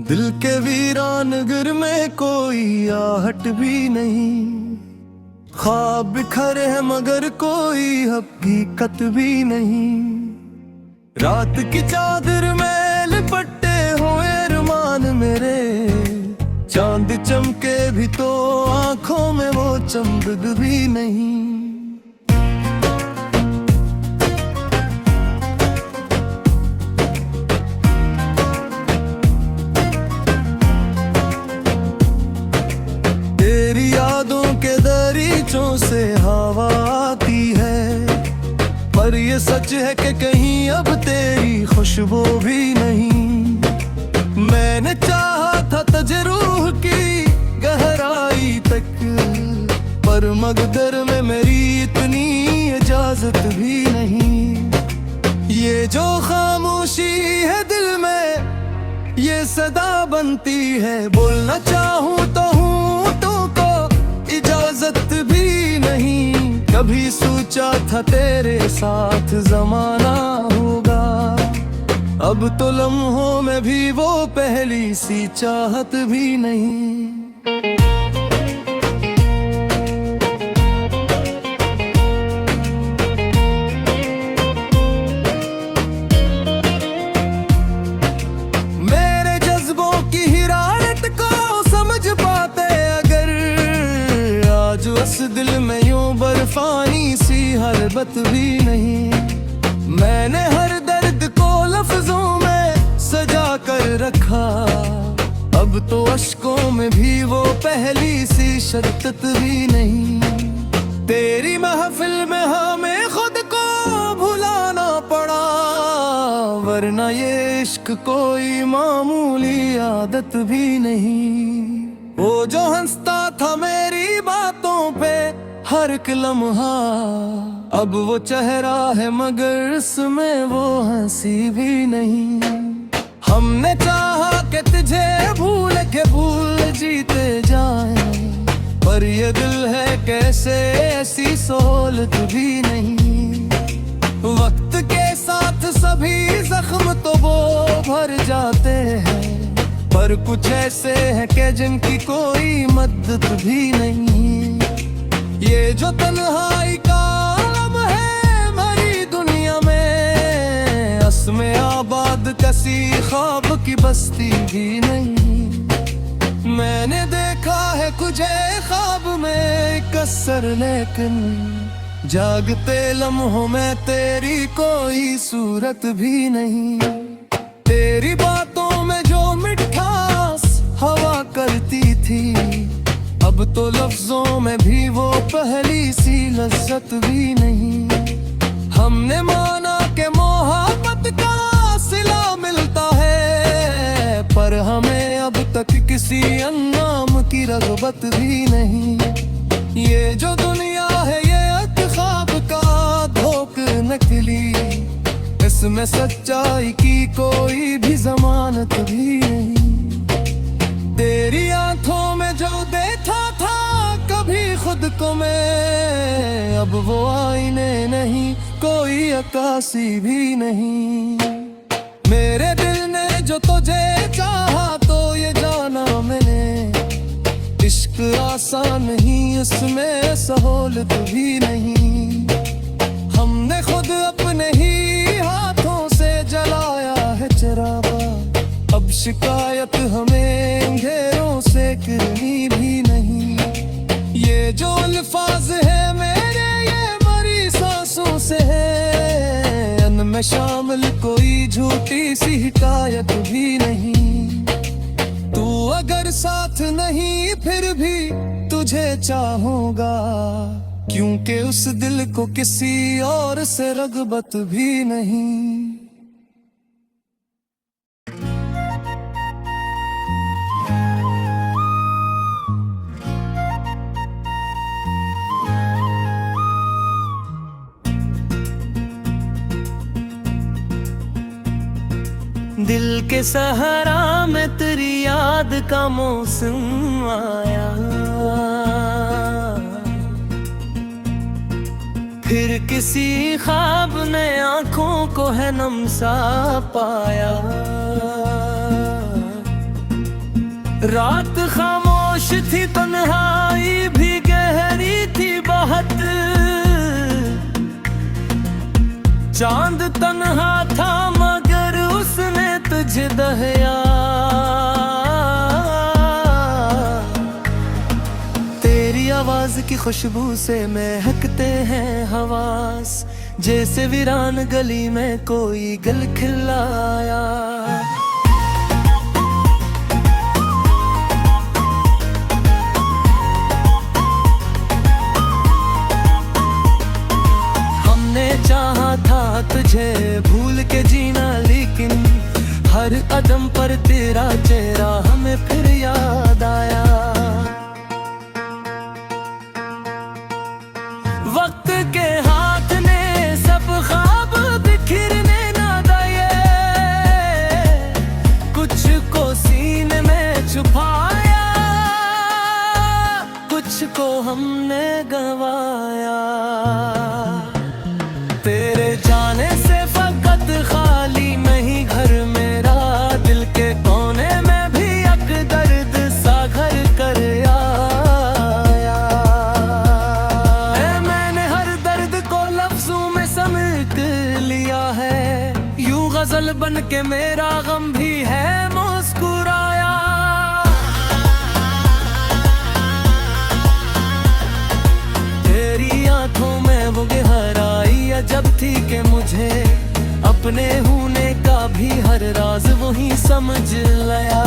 दिल के वीरान घर में कोई आहट भी नहीं। ख्वाब बिखरे हैं मगर कोई हकीकत भी नहीं। रात की चादर में लिपटे हो अरमान मेरे, चांद चमके भी तो आंखों में वो चमक भी नहीं। तेरी यादों के दरीचों से हवा आती है, पर ये सच है कि कहीं अब तेरी खुशबू भी नहीं। मैंने चाहा था तुझे रूह की गहराई तक, पर मगदर में मेरी इतनी इजाजत भी नहीं। ये जो खामोशी है दिल में, ये सदा बनती है। बोलना चाहूँ तो हूँ तुमको इजाजत भी नहीं। कभी सोचा था तेरे साथ जमाना होगा, अब तो लम्हों में भी वो पहली सी चाहत भी नहीं। मेरे जज्बों की हिरारत को समझ पाते अगर, आज उस दिल में यूं बर्फानी सी हरबत भी नहीं। मैंने हर दर्द को लफ्जों में सजा कर रखा, अब तो अश्कों में भी वो पहली सी शर्कत भी नहीं। तेरी महफिल में हमें खुद को भुलाना पड़ा, वरना ये इश्क कोई मामूली आदत भी नहीं। वो जो हंसता था मेरी बातों पे हर एक लम्हा, अब वो चेहरा है मगर इसमें वो हंसी भी नहीं। हमने चाहा कि तुझे भूल के भूल जीते जाए, पर ये दिल है कैसे ऐसी सोहलत भी नहीं। वक्त के साथ सभी जख्म तो वो भर जाते हैं, पर कुछ ऐसे हैं कि जिनकी कोई मदद भी नहीं। ये जो तन्हाई का आलम है भरी दुनिया में, असमें आबाद कसी ख्वाब की बस्ती भी नहीं। मैंने देखा है कुछ ख्वाब में कसर, लेकिन जागते लम्हों में तेरी कोई सूरत भी नहीं। तेरी बातों में जो मिठास हवा करती थी, अब तो लफ्जों में भी वो पहली सी लज्जत भी नहीं। हमने माना कि मोहब्बत का सिला मिलता है, पर हमें अब तक किसी अन्नाम की रग़बत भी नहीं। ये जो दुनिया है ये ख्वाब का धोख नकली, इसमें सच्चाई की कोई भी जमानत भी नहीं। तेरी आंखों में जो देखा था कभी खुद को मैं, अब वो आईने नहीं कोई अक्कासी भी नहीं। मेरे दिल ने जो तुझे चाहा तो ये जाना मैंने, इश्क आसान नहीं इसमें सहूलत भी नहीं। हमने खुद अपने ही हाथों से जलाया है चिरागा, अब शिकायत हमें अंधेरों से करनी भी नहीं। ये जो अल्फाज है मेरे ये मरी सांसों से है, इनमें शामिल कोई झूठी सी हिकायत भी नहीं। तू अगर साथ नहीं फिर भी तुझे चाहूंगा, क्योंकि उस दिल को किसी और से रग़बत भी नहीं। दिल के सहारा में तेरी याद का मौसम आया, फिर किसी ख्वाब ने आंखों को है नम सा पाया। रात खामोश थी, तन्हाई भी गहरी थी बहुत। चांद तन्हा था मगर उसने तुझे दहया। तेरी आवाज की खुशबू से महकते हैं हवास, जैसे वीरान गली में कोई गल खिलाया। चाहा था तुझे भूल के जीना, लेकिन हर कदम पर तेरा चेहरा हमें फिर याद आया। वक्त के हाथ ने सब ख्वाब बिखरने ना दिए, कुछ को सीने में छुपाया, कुछ को हमने गंवाया। तेरे जाने से फकत खाली नहीं घर मेरा, दिल के कोने में भी एक दर्द सा घर कर आया। मैंने हर दर्द को लफ्जों में समेट लिया है, यूं गजल बन के मेरा गम भी है मुस्कुराया। तेरी आंखों में वो गहराई जब थी कि मुझे अपने होने का भी हर राज वही समझ लिया।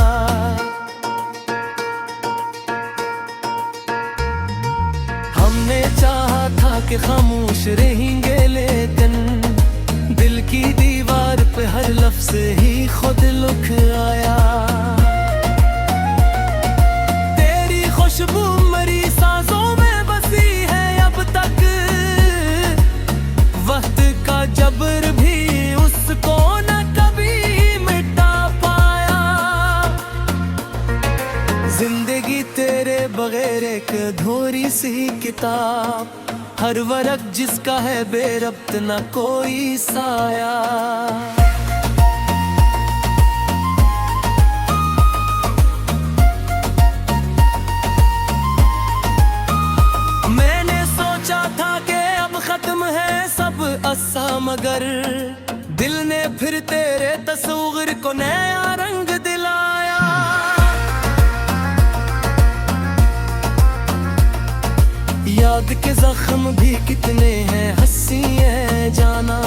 हमने चाहा था कि खामोश रहेंगे, लेकिन दिल की दीवार पे हर लफ्ज ही खुद लिख आया। तेरी खुशबू मरी सांसों में बसी है अब तक, वक्त का जबर भी उसको न कभी मिटा पाया। जिंदगी तेरे बगैर एक अधूरी सी किताब, हर वर्क जिसका है बेरब्त न कोई साया। मैंने सोचा था कि अब खत्म है सब असा, मगर दिल ने फिर तेरे तस्वीर को नया रंग दिलाया। याद के जख्म भी कितने हैं हंसी है जाना,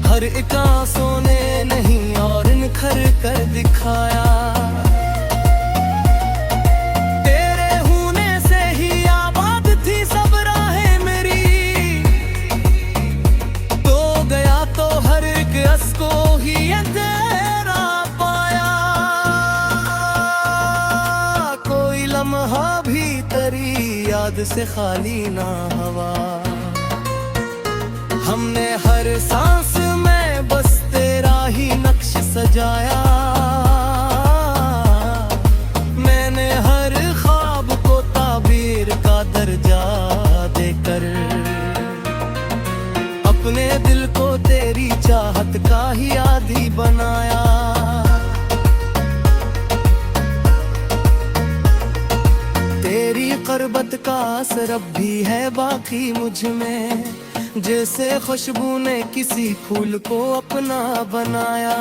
हर एक आंसू ने नहीं और निखर कर दिखाया। तेरे होने से ही आबाद थी सब राहें मेरी, तो गया तो हर एक अस को ही अंधेरा पाया। कोई लम्हा भी तेरी याद से खाली ना हवा, हमने हर सांस में बस तेरा ही नक्श सजाया। मैंने हर ख्वाब को ताबीर का दर्जा देकर अपने दिल को तेरी चाहत का ही आदी बनाया। तेरी क़ुर्बत का असर अब भी है बाकी मुझ में, जैसे खुशबू ने किसी फूल को अपना बनाया।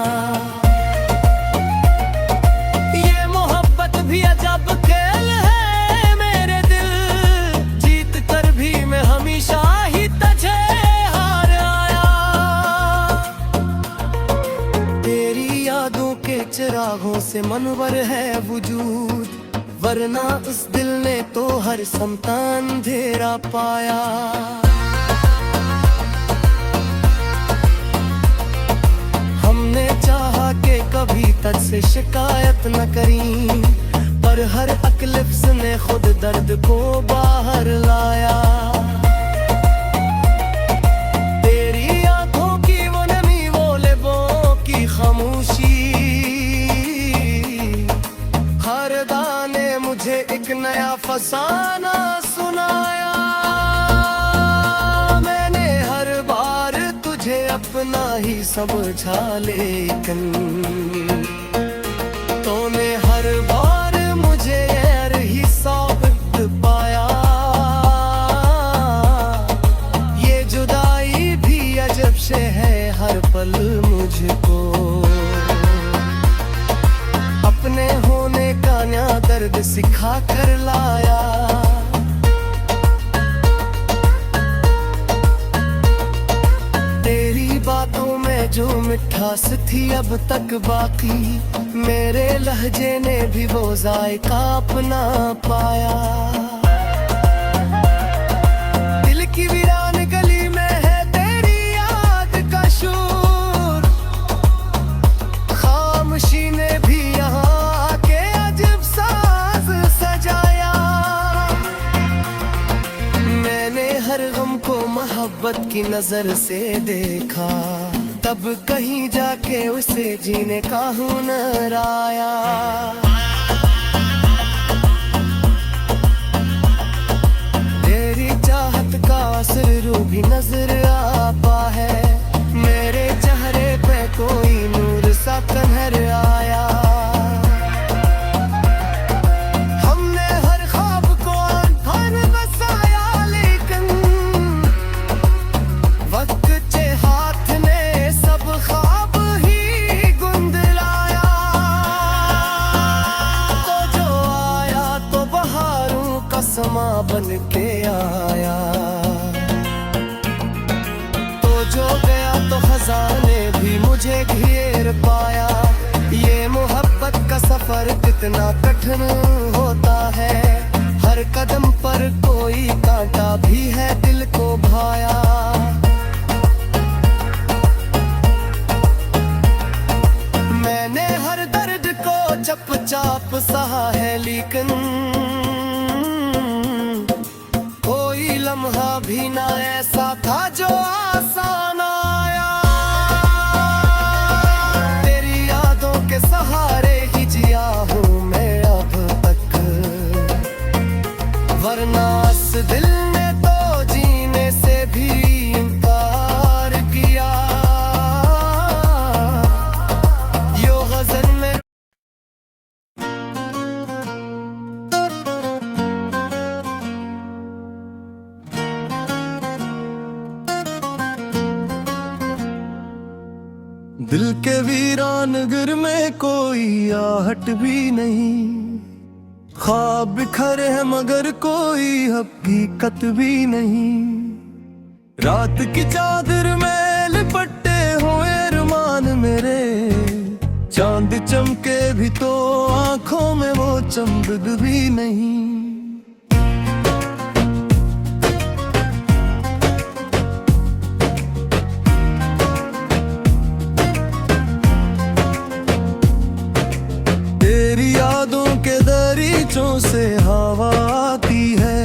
ये मोहब्बत भी अजब खेल है मेरे दिल, जीत कर भी मैं हमेशा ही तुझे हार आया। तेरी यादों के चिरागों से मनवर है वजूद, वरना उस दिल ने तो हर समता अंधेरा पाया। हमने चाहा कि कभी तुझसे शिकायत न करी, पर हर अकलिफ्स ने खुद दर्द को बाहर लाया। तेरी आंखों की वो नमी, वो लबों की खामोशी, हर दाने मुझे एक नया फसाना सुनाया। मैंने हर बार तुझे अपना ही समझा, लेकिन तूने हर बार मुझे दर्द सिखा कर लाया। तेरी बातों में जो मिठास थी अब तक बाकी, मेरे लहजे ने भी वो जायका अपना पाया। दिल की वीरान गली में है तेरी याद का शोर, खामोशी ने भी यहाँ आके अजब साज सजाया। मैंने हर गम को मोहब्बत की नजर से देखा, तब कहीं जाके उसे जीने का हुनर आया। तेरी चाहत का असर भी नजर आता है, मेरे चेहरे पे कोई नूर सा कन्हर आया। हमने हर ख्वाब को आंखों में बसाया, लेकिन वक्त के हाथ ने सब ख्वाब ही गुंदलाया। तो जो आया तो बहारों का समा बन के आया, तो जो गया तो खजाने भी मुझे घेर पाया। ये मोहब्बत का सफर कितना कठिन होता है, हर कदम पर कोई कांटा भी है दिल को भाया। मैंने हर दर्द को चुपचाप सहा है, लेकिन कोई लम्हा भी ना ऐसा था जो आसान आया। तेरी यादों के सहारे ही जिया हूँ मैं अब तक, वरना इस दिल ने तो जीने से भी इनकार किया। यो गजल में दिल के वीरान घर में कोई आहट भी नहीं, ख्वाब बिखरे हैं मगर कोई हकीकत भी नहीं। रात की चादर में लिपटे हुए अरमान मेरे, चांद चमके भी तो आंखों में वो चमक भी नहीं। तेरी यादों के दरीचों से हवा आती है,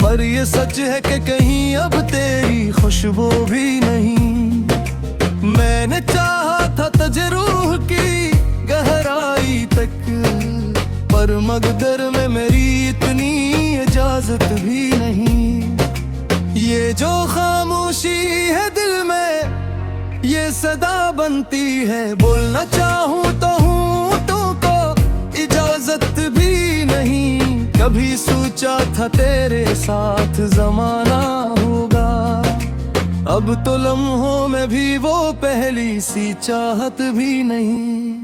पर ये सच है कि कहीं अब तेरी खुशबू भी नहीं। मैंने चाहा था तुझे रूह की गहराई तक, पर मगदर में मेरी इतनी इजाजत भी नहीं। ये जो खामोशी है दिल में ये सदा बनती है, बोलना चाहूँ तो हूँ तुमको इजाजत भी नहीं। कभी सोचा था तेरे साथ जमाना होगा, अब तो लम्हों में भी वो पहली सी चाहत भी नहीं।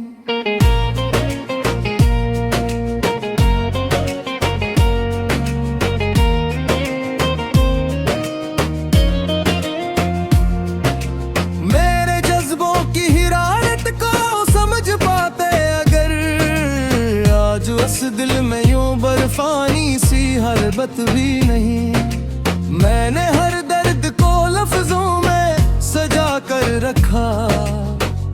इस दिल में यूं बर्फानी सी हरबत भी नहीं। मैंने हर दर्द को लफ्जों में सजा कर रखा,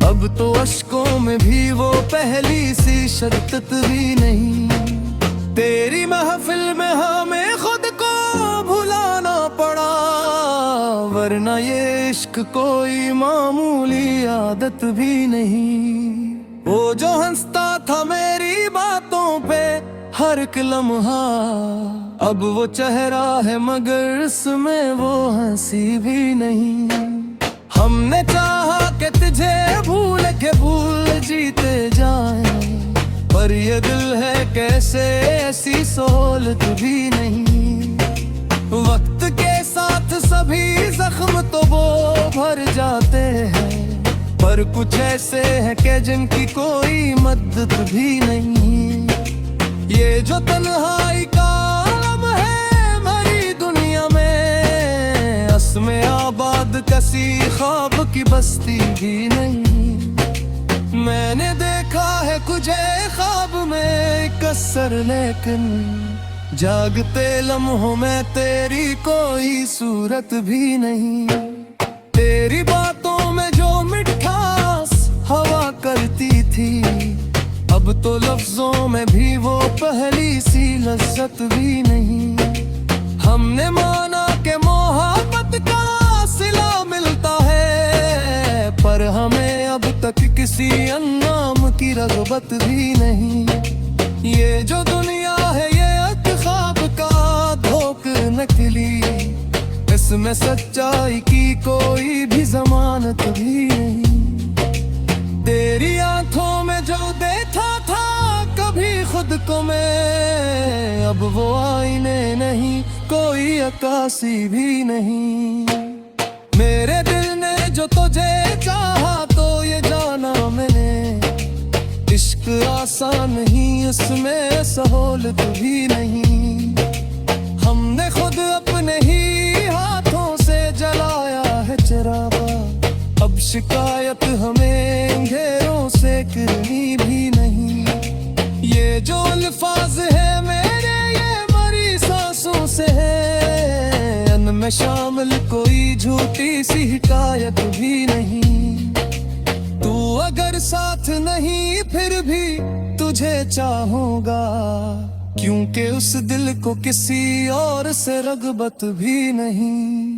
अब तो अश्कों में भी वो पहली सी शर्त भी नहीं। तेरी महफिल में हमें खुद को भुलाना पड़ा, वरना ये इश्क कोई मामूली आदत भी नहीं। वो जो हंसता था मेरी बातों पे हर एक लम्हा, अब वो चेहरा है मगर इसमें वो हंसी भी नहीं। हमने चाहा कि तुझे भूल के भूल जीते जाएं, पर ये दिल है कैसे ऐसी सहूलत भी नहीं। वक्त के साथ सभी जख्म तो वो भर जाते हैं, पर कुछ ऐसे हैं कि जिनकी कोई मदद भी नहीं। ये ये जो तन्हाई का आलम है मेरी दुनिया में, असमें आबाद कसी ख्वाब की बस्ती भी नहीं। मैंने देखा है कुछ ख्वाब में कसर, लेकिन जागते लम्हों में तेरी कोई सूरत भी नहीं। तेरी बातों में जो मिठास हवा करती थी, अब तो लफ्जों में भी वो पहली सी लज्जत भी नहीं। हमने माना कि मोहब्बत का सिला मिलता है, पर हमें अब तक किसी अन्नाम की रग़बत भी नहीं। ये जो दुनिया है ये एक ख्वाब का धोख नकली, इसमें सच्चाई की कोई भी जमानत भी नहीं। तेरी आंखों में जो देखा था कभी खुद को मैं, अब वो आईने नहीं कोई अक्कासी भी नहीं। मेरे दिल ने जो तुझे चाहा तो ये जाना मैंने, इश्क आसान नहीं इसमें सहूलत भी नहीं। हमने खुद अपने ही हाथों से जलाया है चिरागा, अब शिकायत हमें अंधेरों से करनी भी नहीं। ये जो अल्फाज है मेरे ये मरी सांसों से है, इनमें शामिल कोई झूठी सी हिकायत भी नहीं। तू अगर साथ नहीं फिर भी तुझे चाहूंगा, क्योंकि उस दिल को किसी और से रग़बत भी नहीं।